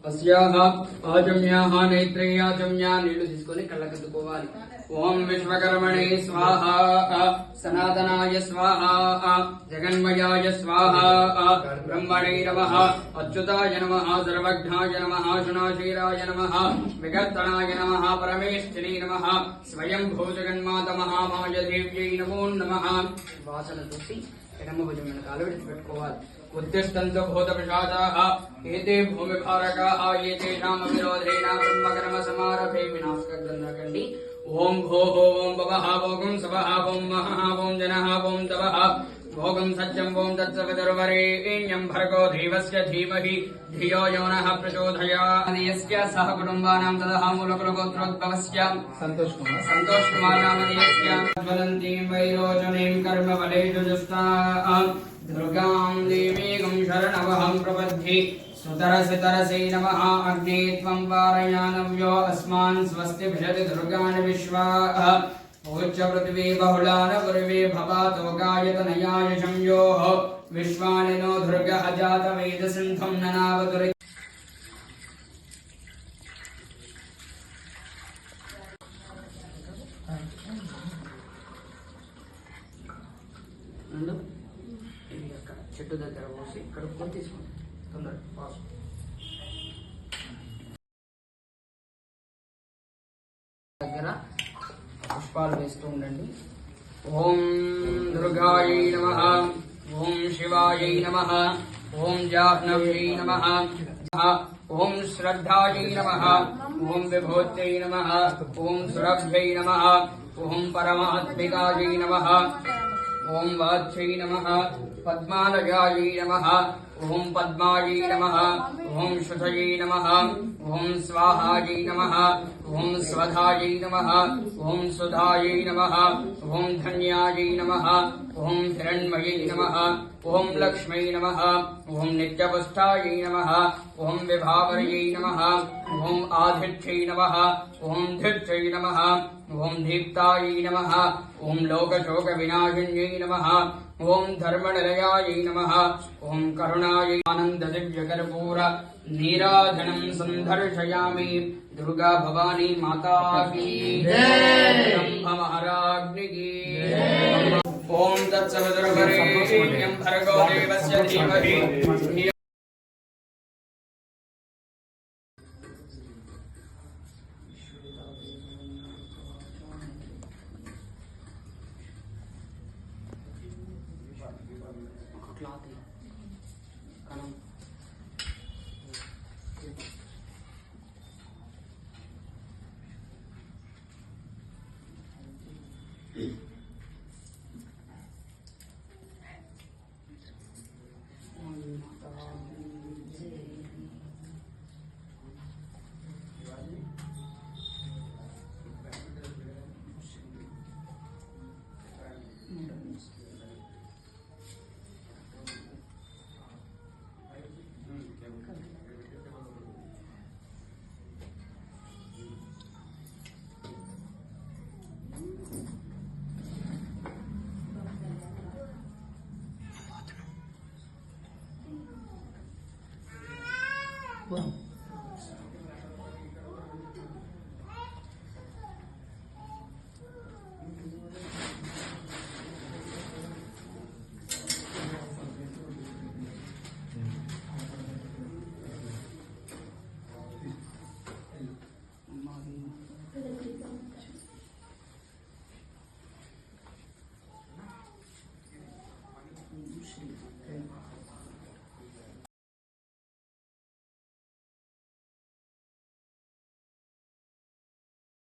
अस्याः आचम्याः नेत्रयाचम्या नीళ్లు తీసుకొని కళ్ళకద్దుకోవాలి. ఓం విశ్వకర్మణే స్వాహా, సనాతనాయ స్వాహా, జగన్మయాయ స్వాహా, బ్రహ్మణే నమః, అచ్యుతాయ నమః, సర్వజ్ఞాయ నమః, శునాశీరాయ నమః, వికర్తనాయ నమః, పరమేశ్వరీ నమః, స్వయంభూ జగన్మాత మహామాయదేవ్యై నమో నమః. వాసన చూసి ఎడమ భుజం వెనకాల విడిచిపెట్టుకోవాలి. ఉత్తిష్టంతు భూతపిశాచాః ఏతే భూమిభారకాః ఏతేషాం విరోధేన బ్రహ్మకర్మ సమారభే వినాశకండి. ఓం భోః ఓం భవః భోగం సవః ఓం మహః ఓం జనః ఓం తవః భోగం సత్యం ఓం తత్సవితుర్వరేణ్యం భర్గో దేవస్య ధీమహి ధియో యో నః ప్రచోదయాత్. యస్య సహ కుటుంబానాం తదః మూలకులగోత్రోద్భవస్య సంతోష్ కుమార్ నామధేయస్య జ్వలంతీం వైరోచనీం కర్మఫలేషు జుష్టాః దుర్గాం దేవీగం శరణమహం ప్రపద్యే. సుతరసి తరసే నమః అగ్నే త్వం వారయానవ్యో అస్మాన్ స్వస్తి భిషతి దుర్గాన్ విశ్వాః. ఓచ్చ పృథివీ బహుళాన పూర్వే భవాతో గాయతనయాయ సంయోః విశ్వాని నో దుర్గః జాత వేద సింధుం ననావతురి. చెట్టు దగ్గర పోసి కడుక్కొని తీసుకోండి. తొందరగా దగ్గర పుష్పాలు వేస్తూ ఉండండి. ఓం దుర్గాయై నమః, ఓం శివాయై నమః, ఓం జాహ్నవ్యై నమః, ఓం శ్రద్ధాయై నమః, ఓం విభూత్యై నమః, ఓం సురభ్యై నమః, ఓం పరమాత్మికాయై నమః, ఓం వాచ్యై నమః, పద్మాలయాయై నమః, ఓం పద్మాయై నమః, ఓం శుధయై నమః, ఓం స్వాహాయై నమః, ఓం స్వధాయై నమః, ఓం సుధాయై నమః, ఓం ధన్యాయై నమః, ఓం హిరణ్మయై నమః, ఓం లక్ష్మై నమః, ఓం నిత్యపుష్టాయై నమః, ఓం విభావర్యై నమః, ఓం ఆధిత్యై నమః, ఓం ధిత్యై నమః, ఓం దీప్తాయై నమః, ఓం లోకశోక వినాశిన్యై నమః, ఓం ధర్మనిలయాయై నమః, ఓం కరుణాయై ఆనంద దివ్య కర్పూర నీరాజనం సందర్శయామి. దుర్గా భవానీ మాతా కీ జై, బ్రహ్మ మహారాజ్ఞి కీ జై. ఓం తత్సవితుర్వరేణ్యం భర్గో దేవస్య ధీమహి ధియో. క్లాత్ కణం Wow. Sim.